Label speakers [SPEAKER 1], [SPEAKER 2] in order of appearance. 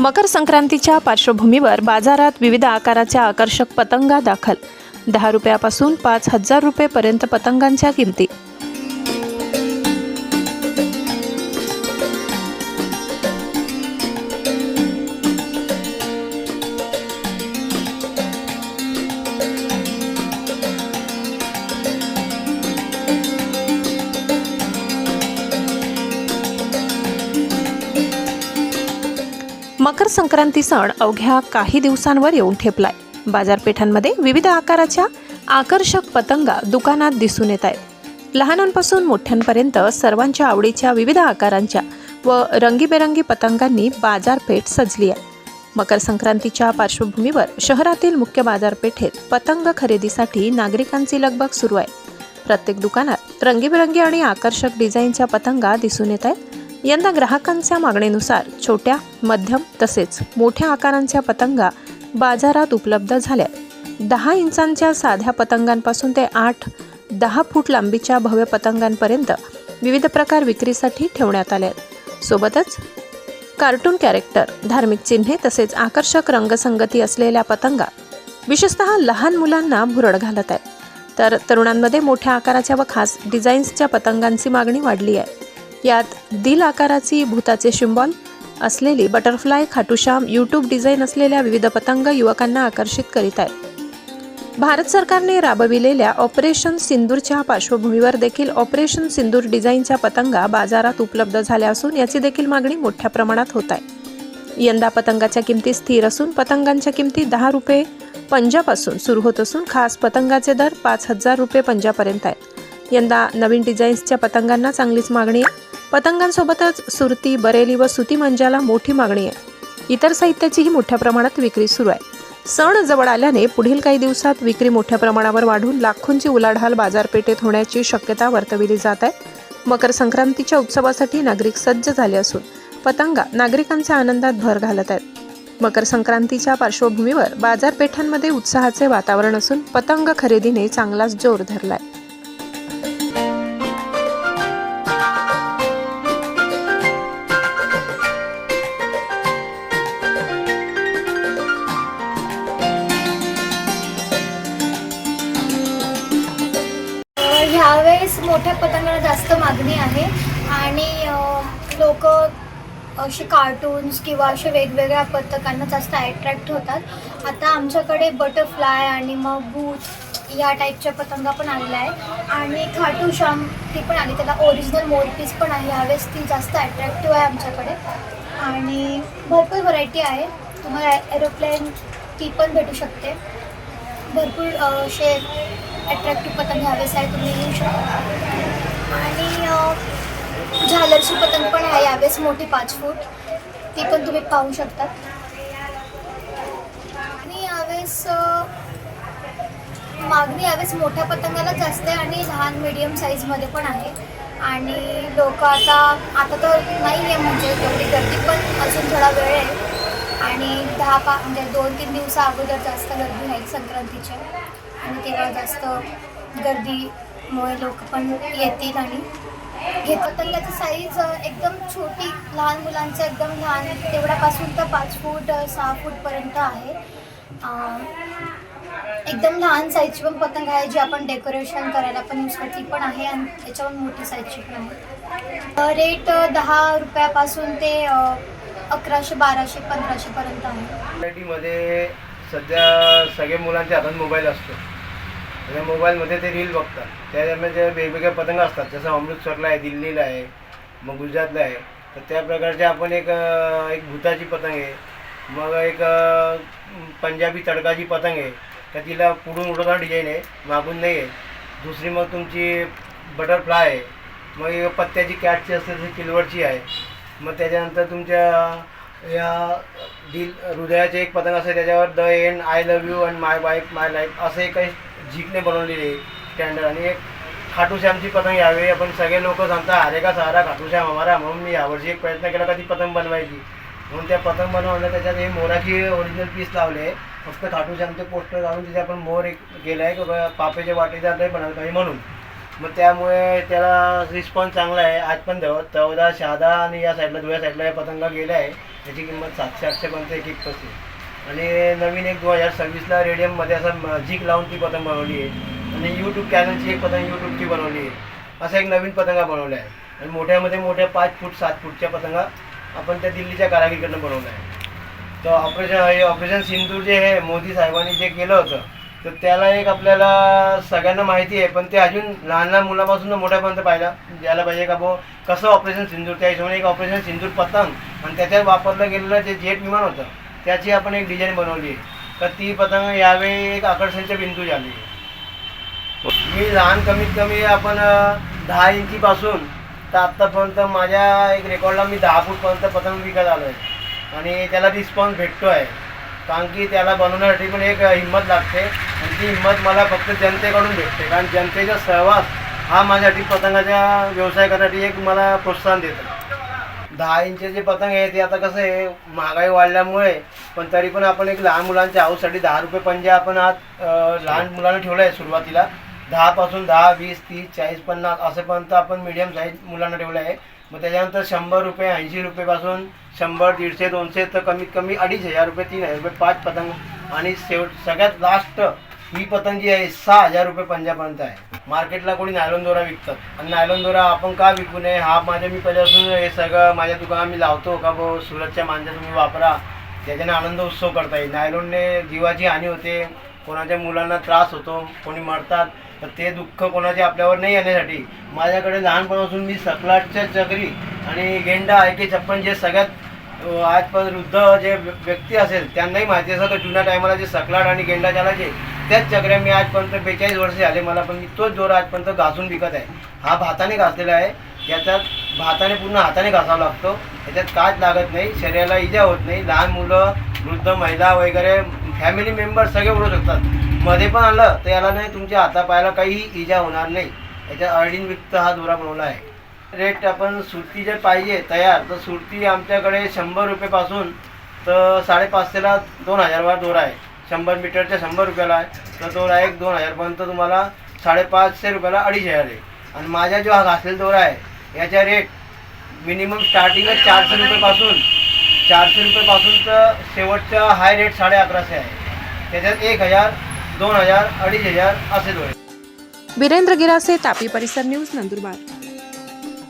[SPEAKER 1] मकर संक्रांतीच्या पार्श्वभूमीवर बाजारात विविध आकाराच्या आकर्षक पतंगा दाखल. 10 रुपयापासून 5,000 रुपयेपर्यंत पतंगांच्या किमती. मकर संक्रांती सण अवघ्या काही दिवसांवर येऊन ठेपलाय. बाजारपेठांमध्ये विविध आकाराच्या आकर्षक पतंगा दुकानात दिसून येत आहेत. लहानांपासून मोठ्यांपर्यंत सर्वांच्या आवडीच्या विविध आकारांच्या व रंगीबेरंगी पतंगांनी बाजारपेठ सजली आहे. मकर संक्रांतीच्या पार्श्वभूमीवर शहरातील मुख्य बाजारपेठेत पतंग खरेदीसाठी नागरिकांची लगबग सुरू आहे. प्रत्येक दुकानात रंगीबेरंगी आणि आकर्षक डिझाईनच्या पतंगा दिसून येत आहेत. यंदा ग्राहकांच्या मागणीनुसार छोट्या, मध्यम तसेच मोठ्या आकारांच्या पतंगा बाजारात उपलब्ध झाल्या. 10 इंचांच्या साध्या पतंगांपासून ते 8-10 फूट लांबीच्या भव्य पतंगांपर्यंत विविध प्रकार विक्रीसाठी ठेवण्यात आले आहेत. सोबतच कार्टून कॅरेक्टर, धार्मिक चिन्हे तसेच आकर्षक रंगसंगती असलेल्या पतंगा विशेषतः लहान मुलांना भुरळ घालत आहेत. तर तरुणांमध्ये मोठ्या आकाराच्या व खास डिझाईन्सच्या पतंगांची मागणी वाढली आहे. यात दिल आकाराची भूताचे सिंबॉल असलेली बटरफ्लाय, खाटूश्याम, यूट्यूब डिझाईन असलेल्या विविध पतंग युवकांना आकर्षित करीत आहेत. भारत सरकारने राबविलेल्या ऑपरेशन सिंदूरच्या पार्श्वभूमीवर देखील ऑपरेशन सिंदूर डिझाईनच्या पतंगा बाजारात उपलब्ध झाल्या असून याची देखील मागणी मोठ्या प्रमाणात होत आहे. यंदा पतंगाच्या किमती स्थिर असून पतंगांच्या किमती 10 रुपये पंजापासून सुरू होत असून खास पतंगाचे दर 5,000 रुपये पंजापर्यंत आहेत. यंदा नवीन डिझाईन्सच्या पतंगांना चांगलीच मागणी आहे. पतंगांसोबतच सुरती, बरेली व सुती मंजाला मोठी मागणी आहे. इतर साहित्याचीही मोठ्या प्रमाणात विक्री सुरू आहे. सण जवळ आल्याने पुढील काही दिवसात विक्री मोठ्या प्रमाणावर वाढून लाखोंची उलाढाल बाजारपेठेत होण्याची शक्यता वर्तविली जात आहे. मकर संक्रांतीच्या उत्सवासाठी नागरिक सज्ज झाले असून पतंगा नागरिकांच्या आनंदात भर घालत आहेत. मकर संक्रांतीच्या पार्श्वभूमीवर बाजारपेठांमध्ये उत्साहाचे वातावरण असून पतंग खरेदीने चांगलाच जोर धरलाय.
[SPEAKER 2] ह्यावेळेस मोठ्या पतंगाला जास्त मागणी आहे आणि लोक असे कार्टून्स किंवा असे वेगवेगळ्या पतंगांना जास्त अट्रॅक्ट होतात. आता आमच्याकडे बटरफ्लाय आणि मग भूत या टाईपच्या पतंगा पण आलेल्या आहे आणि खाटूश्याम ती पण आली. त्याला ओरिजिनल मोरपीस पण आहे. ह्यावेळेस ती जास्त अट्रॅक्टिव्ह आहे आमच्याकडे आणि भरपूर व्हरायटी आहे. तुम्हाला एरोप्लेन ती पण भेटू शकते. भरपूर असे अट्रॅक्टिव्ह पतंग ह्यावेळेस आहे, तुम्ही येऊ शकता. आणि झालरची पतंग पण आहे यावेळेस मोठी 5 फूट, ती पण तुम्ही पाहू शकतात. आणि यावेळेस मागणी मोठ्या पतंगाला जास्त आहे आणि लहान मीडियम साईजमध्ये पण आहे. आणि लोक आता तर नाही आहे म्हणजे तेवढी गर्दी, पण अजून थोडा वेळ आहे आणि 2-3 दिवसा अगोदर जास्त गर्दी राहील संक्रांतीच्या आणि तेव्हा जास्त गर्दीमुळे लोक पण येतील आणि पतंगाची साईज एकदम छोटी, लहान मुलांचं एकदम लहान तेवढ्यापासून तर 5 फूट 6 फूटपर्यंत आहे. एकदम लहान साईजची पण पतंग आहे जी आपण डेकोरेशन करायला पण यूज करते, ती पण आहे आणि त्याच्यावर मोठी साईजची पण आहे. रेट 10 रुपयापासून ते 1100, 1200, 1500 पर्यंत आहे.
[SPEAKER 3] मध्ये सध्या सगळ्या मुलांच्या हातात मोबाईल असतो आणि मोबाईलमध्ये ते रील बघतात. त्याच्यामध्ये वेगवेगळ्या पतंग असतात, जसं अमृतसरला आहे, दिल्लीला आहे, मग गुजरातला आहे. तर त्या प्रकारचे आपण एक भूताची पतंग आहे, मग एक पंजाबी तडकाची पतंग आहे. तर तिला पुढून उडवणारा डिझाईन आहे, मागून नाही आहे. दुसरी मग तुमची बटरफ्लाय आहे. मग एक पत्त्याची कॅटची असते, ती सिल्वरची आहे. मग त्याच्यानंतर तुमच्या या हृदयाचे एक पतंग असते, त्याच्यावर the end, I love you and my wife my life असं एक काही झीकने बनवलेली आहे स्टँडर्ड. आणि एक खाटूश्यामची पतंग यावेळी आपण सगळे लोक सांगतात अरे का सारा खाटूश्याम हमारा, म्हणून मी यावर्षी एक प्रयत्न केला का ती पतंग बनवायची. म्हणून त्या पतंग बनवल्या त्याच्यात हे मोराची ओरिजिनल पीस लावले आहे. फक्त खाटूश्यामचे पोस्टर घालून तिथे आपण मोर एक केलं आहे की पापेच्या वाटेदार नाही बनायला पाहिजे म्हणून. मग त्यामुळे त्याला रिस्पॉन्स चांगला आहे. आज पण तवदा शहादा आणि या साईडला धुळ्या साईडला हे पतंगा गेले आहे. त्याची किंमत 700-800पर्यंत एक एक बसते. आणि नवीन एक 2026ला रेडियममध्ये असं झिक लावून ती पतंग बनवली आहे. आणि यूट्यूब चॅनलची एक पतंग यूट्यूबची बनवली आहे. असा एक नवीन पतंगा बनवला आहे. आणि मोठ्यामध्ये मोठ्या 5 फूट 7 फूटच्या पतंगा आपण त्या दिल्लीच्या कारागीरकडनं बनवला आहे. तर ऑपरेशन सिंदूर जे आहे मोदी साहेबांनी जे केलं होतं तर त्याला एक आपल्याला सगळ्यांना माहिती आहे, पण ते अजून लहान लहान मुलापासून मोठ्यापर्यंत पाहिलं द्यायला पाहिजे का भाऊ कसं ऑपरेशन सिंदूर. त्या हिशोबाने एक ऑपरेशन सिंदूर पतंग आणि त्याच्यात वापरलं गेलेलं जे जेट विमान होतं त्याची आपण एक डिझाईन बनवली आहे. तर ती पतंग यावेळी एक आकर्षणचे बिंदू झाली. मी लहान कमीत कमी आपण 10 इंचीपासून तर आत्तापर्यंत माझ्या एक रेकॉर्डला मी 10 फूटपर्यंत पतंग विकत आलो आहे. आणि त्याला रिस्पॉन्स भेटतो आहे, कारण की त्याला बनवण्यासाठी पण एक हिंमत लागते. आणि ती हिंमत मला फक्त जनतेकडून भेटते, कारण जनतेचा सहवास हा माझ्यासाठी पतंगाच्या व्यवसाय करण्यासाठी एक मला प्रोत्साहन देतो. 10 इंचचे पतंग आहे ते आता कसं आहे महागाई वाढल्यामुळे, पण तरी पण आपण एक लहान मुलांच्या हाऊससाठी 10 रुपये पंजा आपण आज लहान मुलांना ठेवलं आहे सुरुवातीला. 10 पासून 10, 20, 30, 40, 50 असेपर्यंत आपण मीडियम साईज मुलांना ठेवलं आहे. मग त्याच्यानंतर 100 रुपये, 80 रुपयेपासून 100, 150, 200 तर कमीत कमी 2,500 रुपये, 3,000 रुपये 5 पतंग. आणि सगळ्यात लास्ट ही पतंग जी आहे 6,000 रुपये पंजापर्यंत आहे. मार्केटला कोणी नायलॉन दोरा विकतात आणि नायलॉन दोरा आपण का विकू नये. हा माझ्या मी पहिल्यापासून हे सगळं माझ्या दुकानात मी लावतो का भाऊ सुरतच्या मांजा तुम्ही वापरा, त्याच्याने आनंद उत्सव करता येईल. नायलॉनने जीवाची हानी होते, कोणाच्या मुलांना त्रास होतो, कोणी मरतात. तर ते दुःख कोणाचे आपल्यावर नाही येण्यासाठी माझ्याकडे लहानपणापासून मी सकलाटच्या चक्री आणि गेंडा AK-56 जे सगळ्यात आजपर्यंत वृद्ध जे व्यक्ती असेल त्यांनाही माहिती असं तर जुन्या टायमाला जे सकलाट आणि गेंडा चालायचे त्याच चक्र्या मी आजपर्यंत 42 वर्ष झाले मला, पण मी तोच दोरा आजपर्यंत घासून विकत आहे. हा भाताने घासलेला आहे. याच्यात भाताने पूर्ण हाताने घासावा लागतो. याच्यात काच लागत नाही, शरीराला इजा होत नाही. लहान मुलं, वृद्ध महिला वगैरे फॅमिली मेंबर सगळे उडू शकतात. मध्ये पण आलं तर याला नाही तुमच्या हातापायाला काहीही इजा होणार नाही. याच्या अर्डिनयुक्त हा दोरा बनवला आहे. रेट आपण सुरती जर पाहिजे तयार तर सुरती आमच्याकडे 100 रुपयेपासून तर 550ला 2,000 वर दोरा आहे. 100 मीटरच्या 100 रुपयाला आहे. तर तो डायरेक्ट 2,000पर्यंत तुम्हाला 550 रुपयाला 2,500 आहे. आणि माझा जो हा घासलेला दोरा आहे याचा रेट मिनिमम स्टार्टिंगच 400 रुपयेपासून तर शेवटचा हाय रेट 1150 आहे. त्याच्यात 1,000, 2,000, 2,500 असे दोरे.
[SPEAKER 1] वीरेंद्र गिरासे, तापी परिसर न्यूज, नंदुरबार.